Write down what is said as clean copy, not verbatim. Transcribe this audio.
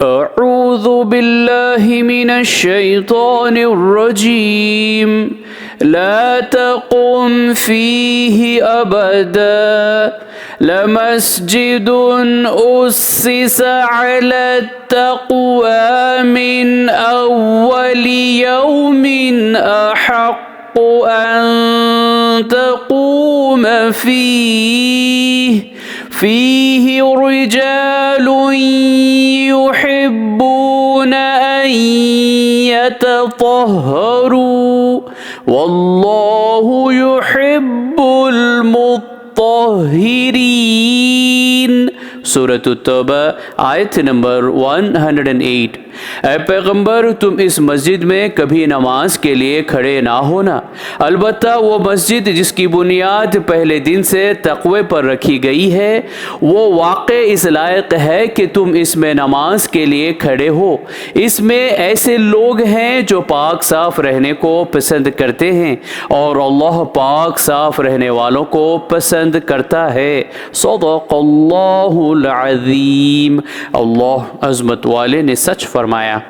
अऊज़ु बिल्लाहि मिनश शैतानिर रजीम ला तक़ुम फ़ीहि अबदा लमस्जिदुन उस्सिसा अला तक़वा मिन अव्वलि यौमिन अहक़्क़ु अन तक़ूम फ़ीहि रिजालुन युहिब्बून अन यतطهरू वल्लाहु युहिब्बुल मुत्तहिरीन। सूरत तौबा आयत नंबर 108। ऐ पैगंबर, तुम इस मस्जिद में कभी नमाज के लिए खड़े ना होना, अलबत्ता वो मस्जिद जिसकी बुनियाद पहले दिन से तक़वे पर रखी गई है वो वाक़ई इस लायक है कि तुम इसमें नमाज के लिए खड़े हो। इसमें ऐसे लोग हैं जो पाक साफ रहने को पसंद करते हैं और अल्लाह पाक साफ रहने वालों को पसंद करता है। सदक़ल्लाहुल अज़ीम। अल्लाह अज़मत वाले ने सच फरमाया।